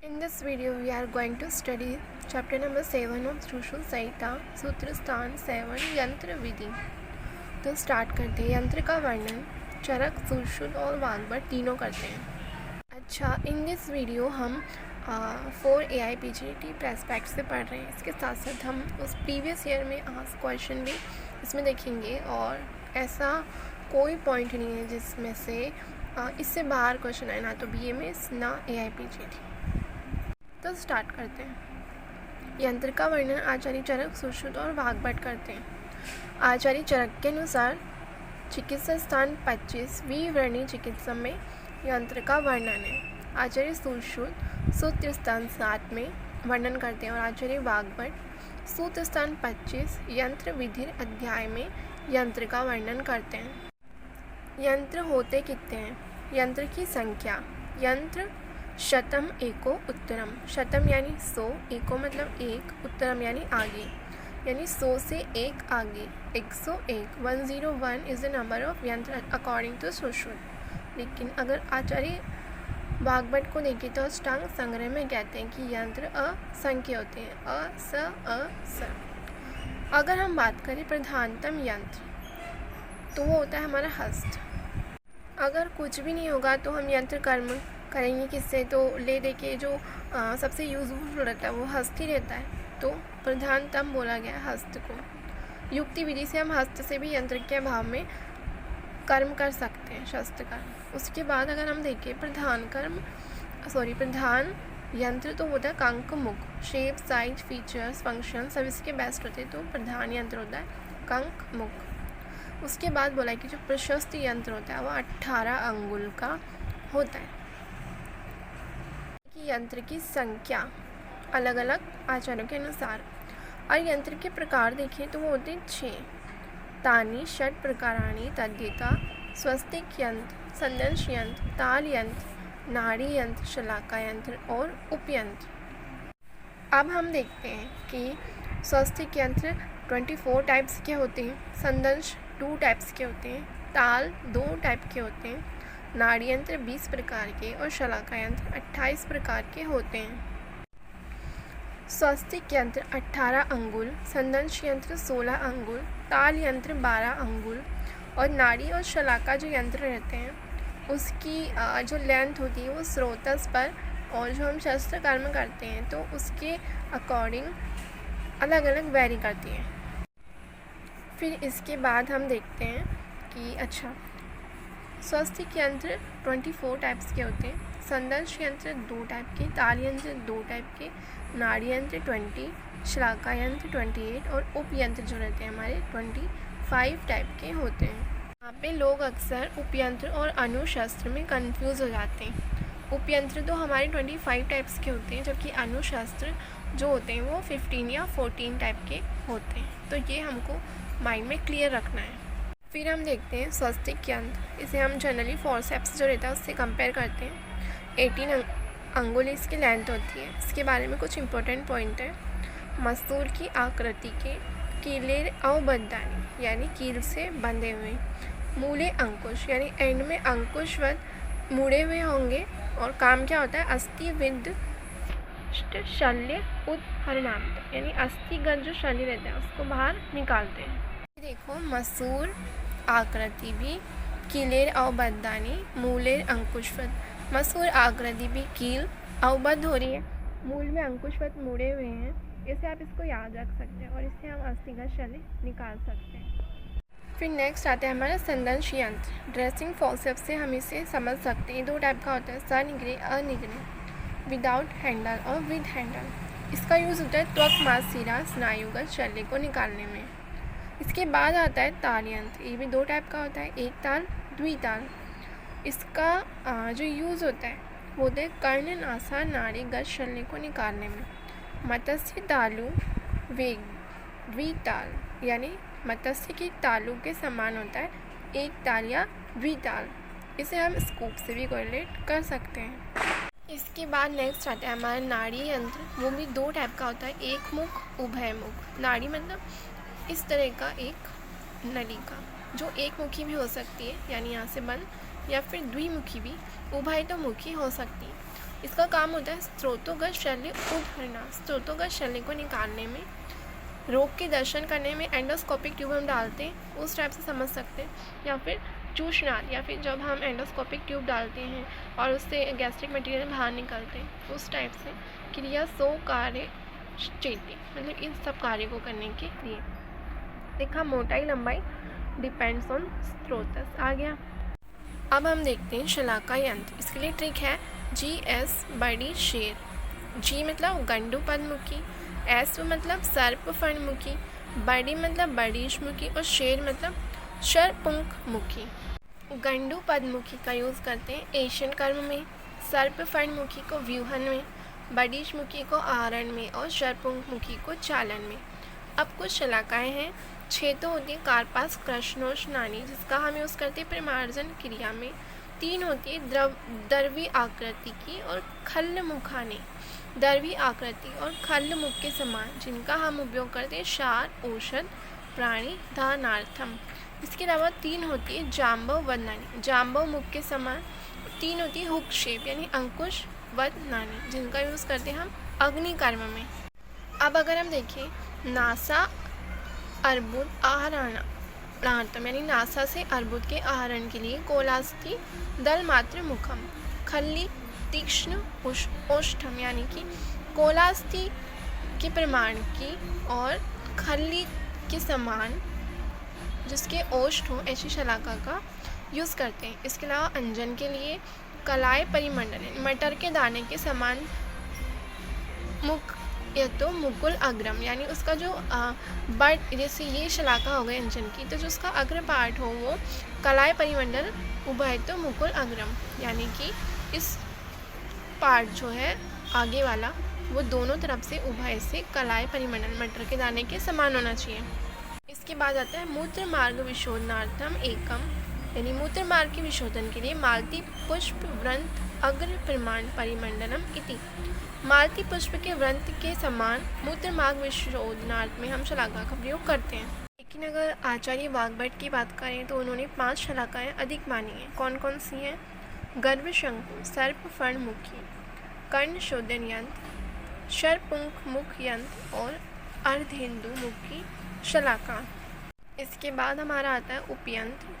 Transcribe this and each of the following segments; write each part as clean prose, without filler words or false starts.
In this video, we are going to study chapter number 7 of Sushruta संहिता सूत्र स्थान 7 यंत्र विधि। तो स्टार्ट करते हैं। यंत्र का वर्णन चरक, सुश्रुत और वाग्भट तीनों करते हैं। अच्छा, इन दिस वीडियो हम 4 AIPGT प्रेस्पेक्ट से पढ़ रहे हैं। इसके साथ साथ हम उस प्रीवियस ईयर में आस्क क्वेश्चन भी इसमें देखेंगे और ऐसा कोई पॉइंट नहीं है जिसमें से इससे बाहर क्वेश्चन आए, ना तो BMS ना AIPGT। तो स्टार्ट करते हैं। यंत्र का वर्णन आचार्य चरक, सुश्रुत और वाग्भट करते हैं। आचार्य चरक के अनुसार चिकित्सा स्थान 25 विवरणी चिकित्सा में यंत्र का वर्णन है। आचार्य सुश्रुत सूत्र स्थान 7 में वर्णन करते हैं और आचार्य वाग्भट सूत्र स्थान 25 यंत्र विधि अध्याय में यंत्र का वर्णन करते हैं। यंत्र होते कितने हैं? यंत्र की संख्या। यंत्र शतम एको उत्तरम। शतम यानी 100, एको मतलब एक, उत्तरम यानी आगे, यानी 100 से एक आगे। 101 101 इज़ द नंबर ऑफ यंत्र अकॉर्डिंग टू सुश्रुत। लेकिन अगर आचार्य वाग्भट को देखें तो अष्टांग संग्रह में कहते हैं कि यंत्र असंख्य होते हैं, अ स। अगर हम बात करें प्रधानतम यंत्र तो वो होता है हमारा हस्त। अगर कुछ भी नहीं होगा तो हम यंत्र कर्म करेंगे किससे? तो ले दे के जो सबसे यूजफुल रहता है वो हस्त ही रहता है। तो प्रधानतम बोला गया है हस्त को। युक्ति विधि से हम हस्त से भी यंत्र के अभाव में कर्म कर सकते हैं, शस्त्र कर्म। उसके बाद अगर हम देखें प्रधान यंत्र तो होता है कंक मुख। शेप, साइज, फीचर्स, फंक्शन सब इसके बेस्ट होते हैं, तो प्रधान यंत्र होता है कंक मुख। उसके बाद बोला कि जो प्रशस्त यंत्र होता है वो 18 अंगुल का होता है। यंत्र की संख्या अलग अलग आचार्यों के अनुसार। और यंत्र के प्रकार देखें तो वो होते हैं 6। तानि षट प्रकाराणि तद्यथा स्वस्तिक यंत्र, संदंश यंत्र, ताल यंत्र, नाड़ी यंत्र, शलाका यंत्र और उपयंत्र। अब हम देखते हैं कि स्वस्तिक यंत्र 24 टाइप्स के होते हैं, संदंश 2 टाइप्स के होते हैं, ताल 2 टाइप के होते हैं, नाड़ी यंत्र 20 प्रकार के और शलाका यंत्र 28 प्रकार के होते हैं। स्वस्तिक यंत्र 18 अंगुल, संदंश यंत्र 16 अंगुल, ताल यंत्र 12 अंगुल और नाड़ी और शलाका जो यंत्र रहते हैं उसकी जो लेंथ होती है वो स्रोतस पर, और जो हम शस्त्र कर्म करते हैं तो उसके अकॉर्डिंग अलग अलग वेरी करती है। फिर इसके बाद हम देखते हैं कि अच्छा, स्वस्तिक यंत्र 24 टाइप्स के होते हैं, संदंश यंत्र 2 टाइप के, ताल यंत्र 2 टाइप के, नाड़ी यंत्र 20, शलाका यंत्र 28 और उपयंत्र जो रहते हैं हमारे 25 टाइप के होते हैं। यहाँ पे लोग अक्सर उपयंत्र और अनुशस्त्र में कंफ्यूज हो जाते हैं। उपयंत्र तो हमारे 25 टाइप्स के होते हैं, जबकि अनुशस्त्र जो होते हैं वो 15 या 14 टाइप के होते हैं। तो ये हमको माइंड में क्लियर रखना है। फिर हम देखते हैं स्वस्तिक यंत्र। इसे हम जनरली फॉरसेप्स जो रहता है उससे कंपेयर करते हैं। 18 अंगुल इसकी लेंथ होती है। इसके बारे में कुछ इंपॉर्टेंट पॉइंट है। मस्तूल की आकृति के, कीले अवबद्धानी यानी कील से बंधे हुए, मूले अंकुश यानी एंड में अंकुशवत मुड़े हुए होंगे, और काम क्या होता है? अस्थि विद शल्य उदहरणार्थ यानी अस्थिगत जो शल्य रहता है उसको बाहर निकालते हैं। देखो, मसूर आकृति भी, कीलेर अवबद्धानी, मूलेर अंकुशवत। मसूर आकृति भी कील अवबद्ध हो रही है, मूल में अंकुशवत मुड़े हुए हैं। इसे आप इसको याद रख सकते हैं और इससे हम अस्थिगत शल्य निकाल सकते हैं। फिर नेक्स्ट आता है हमारा संदंश यंत्र। ड्रेसिंग फॉरसेप्स से हम इसे समझ सकते हैं। 2 टाइप का होता है, सनिग्रह, अनिग्रह, विदाउट हैंडल और विद हैंडल। इसका यूज़ होता है त्वक, मांसशिरा, स्नायुगत शल्य को निकालने में। इसके बाद आता है ताल यंत्र। ये भी 2 टाइप का होता है, एक ताल, द्विताल। इसका जो यूज़ होता है वो होता है कर्ण, नासा, नाड़ी, गत शल्य को निकालने में। मत्स्य तालु वेग द्विताल यानी मत्स्य की तालु के समान होता है, एक ताल या द्विताल। इसे हम स्कूप से भी कोरिलेट कर सकते हैं। इसके बाद नेक्स्ट आता है हमारा नाड़ी यंत्र। वो भी 2 टाइप का होता है, एक मुख, उभय मुख। नाड़ी मतलब इस तरह का एक नलिका जो एक मुखी भी हो सकती है, यानी यहाँ से बंद, या फिर द्विमुखी भी, उभय तो मुखी हो सकती है। इसका काम होता है स्रोतोगत शल्य उभरना, स्रोतोगत शल्य को निकालने में, रोग के दर्शन करने में एंडोस्कोपिक ट्यूब हम डालते हैं, उस टाइप से समझ सकते हैं, या फिर चूषनाद, या फिर जब हम एंडोस्कोपिक ट्यूब डालते हैं और उससे गैस्ट्रिक मटेरियल बाहर निकलते हैं, उस टाइप से क्रिया सो कार्य चेती, मतलब इन सब कार्य को करने के लिए। देखा मोटाई लंबाई डिपेंड्स ऑन स्रोतस आ गया। अब हम देखते हैं शलाका यंत्र। इसके लिए ट्रिक है GS बड़ी शेर, G मतलब गंडू पद्मुखी, S मतलब सर्प फणमुखी, बड़ी मतलब बड़ीशमुखी और शेर मतलब शरपुंखमुखी। गंडू पद्मुखी का यूज़ करते हैं एशियन कर्म में, सर्प फणमुखी को व्यूहन में, बड़ीशमुखी को आहरण में और शरपुंखमुखी को चालन में। अब कुछ शलाकाएँ हैं। 6 तो होती है कार्पास कृष्णोष नानी, जिसका हम यूज़ करते हैं परिमार्जन क्रिया में। 3 होती है द्रवी आकृति की और खल्ल मुखानी, द्रवी आकृति और खल्ल मुख के समान, जिनका हम उपयोग करते हैं क्षार औषध प्राणी दानार्थम। इसके अलावा 3 होती है जाम्बव वदनानी, जाम्बव मुख के समान। 3 होती है हुक शेप यानी अंकुश वदनानी, जिनका यूज़ करते हैं हम अग्निकर्म में। अब अगर हम देखें नासा अर्बुद आहरणार्थम, यानी नासा से अर्बुद के आहरण के लिए कोलास्थि दल मात्र मुखम, खल्ली तीक्ष्ण ओष्ठम, यानी कि कोलास्थि के प्रमाण की और खल्ली के समान जिसके ओष्ठ हो, ऐसी शलाका का यूज़ करते हैं। इसके अलावा अंजन के लिए कलाय परिमंडल, मटर के दाने के समान मुख या तो मुकुल अग्रम, यानी उसका जो बट, जैसे ये शलाका हो गई अंजन की, तो जो उसका अग्र पार्ट हो वो कलाय परिमंडल उभय तो मुकुल अग्रम, यानी कि इस पार्ट जो है आगे वाला वो दोनों तरफ से उभय से कलाय परिमंडल मटर के दाने के समान होना चाहिए। इसके बाद आता है मूत्र मार्ग विशोधनार्थम एकम, यानी मूत्र मार्ग के विशोधन के लिए मालती पुष्प व्रंत अग्र प्रमाण परिमंडलम इति, मालती पुष्प के व्रंत के समान मूत्र मार्ग विशोधनार्थ में हम शलाका का प्रयोग करते हैं। लेकिन अगर आचार्य वाग्भट की बात करें तो उन्होंने 5 शलाकाएँ अधिक मानी हैं। कौन कौन सी हैं? गर्भशंकु, सर्प फणमुखी, कर्ण शोधन यंत्र, शरपुंख यंत्र और अर्धेन्दु मुखी शलाका। इसके बाद हमारा आता है उपयंत्र।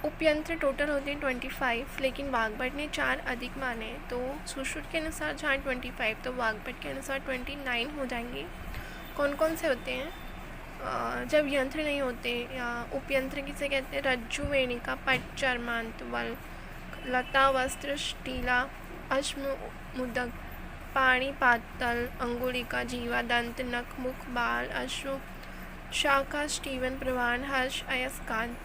उपयंत्र टोटल होते हैं 25, लेकिन वाग्भट ने 4 अधिक माने, तो सुश्रुत के अनुसार जहाँ 25 तो वाग्भट के अनुसार 29 हो जाएंगे। कौन कौन से होते हैं? जब यंत्र नहीं होते या उपयंत्र किसे कहते हैं? रज्जु वेणिका पट चर्मांत वल, लता वस्त्र टीला अश्म मुदक, पाणी पातल अंगुलिका जीवा दंत नख मुख बाल अश्रु शाखा स्टीवन प्रवान हर्ष अयस्कांत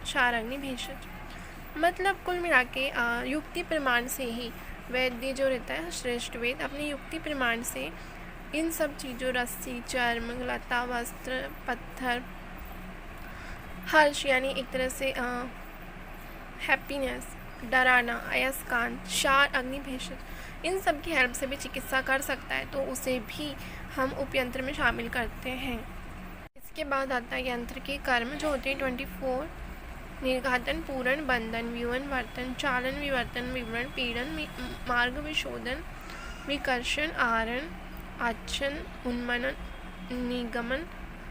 शारंगनी भेषज। मतलब कुल मिला के युक्ति प्रमाण से ही वैद्य जो रहता है श्रेष्ठ वेद अपनी युक्ति प्रमाण से इन सब चीज़ों रस्सी चर्म लता वस्त्र पत्थर हर्ष यानी एक तरह से हैप्पीनेस डराना अयस्कांत शार अग्नि भेषज इन सब की हेल्प से भी चिकित्सा कर सकता है, तो उसे भी हम उपयंत्र में शामिल करते हैं। इसके बाद आता है यंत्र के कर्म जो होते हैं 24, निर्घातन पूरण बंधन व्यूहन वर्तन चालन विवर्तन विवरण पीड़न मार्ग विशोधन विकर्षण आहरण आच्छन उन्मनन निगमन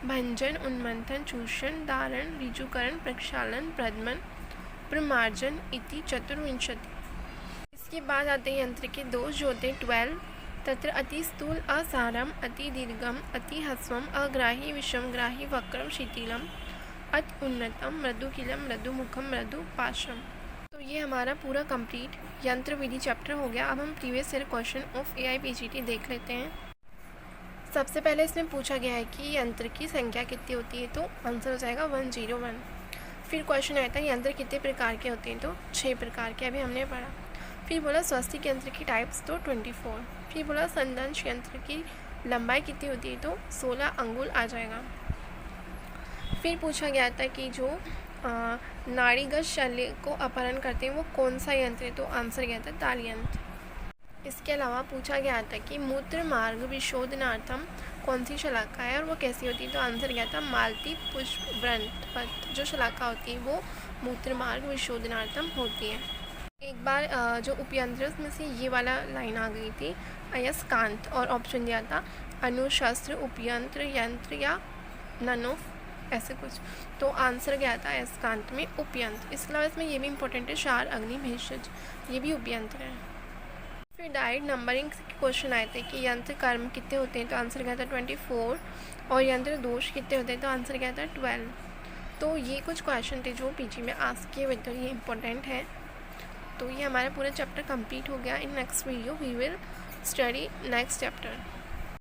भंजन उन्मंथन चूषण धारण ऋजुकरण प्रक्षालन प्रदमन प्रमार्जन इति 24। इसके बाद आते हैं यंत्र के दोष जो होते हैं 12, तत्र अति स्थूल असारम अति दीर्घम अति ह्रस्वम अग्राही विषमग्राही वक्रम शिथिलम अति उन्नतम मृदुकिलम मृदुमुखम मृदु पाशम। तो ये हमारा पूरा कंप्लीट यंत्र विधि चैप्टर हो गया। अब हम previous year question of AIPGT देख लेते हैं। सबसे पहले इसमें पूछा गया है कि यंत्र की संख्या कितनी होती है, तो आंसर हो जाएगा 101। फिर क्वेश्चन आया था यंत्र कितने प्रकार के होते हैं, तो 6 प्रकार के अभी हमने पढ़ा। फिर बोला स्वस्तिक यंत्र की टाइप्स, तो 24। फिर बोला संदंश यंत्र की लंबाई कितनी होती है, तो 16 अंगुल आ जाएगा। फिर पूछा गया था कि जो नाड़ीगत शल्य को अपहरण करते हैं वो कौन सा यंत्र है, तो आंसर गया था ताल यंत्र। इसके अलावा पूछा गया था कि मूत्र मार्ग विशोधनार्थम कौन सी शलाका है और वो कैसी होती है, तो आंसर गया था मालती पुष्प व्रंत जो शलाका होती है वो मूत्र मार्ग विशोधनार्थम होती है। एक बार जो उपयंत्र में से ये वाला लाइन आ गई थी अयस्कांत, और ऑप्शन दिया था अनुशस्त्र, उपयंत्र, यंत्र या नन ऑफ ऐसे कुछ। तो आंसर गया था अयस्कांत में उपयंत्र। इसके अलावा इसमें ये भी इंपॉर्टेंट है शार, अग्नि, भेषज, ये भी उपयंत्र है। फिर डायरेक्ट नंबरिंग के क्वेश्चन आए थे कि यंत्र कर्म कितने होते हैं, तो आंसर गया था 24, और यंत्र दोष कितने होते हैं, तो आंसर गया था 12। तो ये कुछ क्वेश्चन थे जो पीजी में आस्क किए हुए थे, ये इंपॉर्टेंट है। तो ये हमारा पूरा चैप्टर कंप्लीट हो गया। In next video we will study next chapter.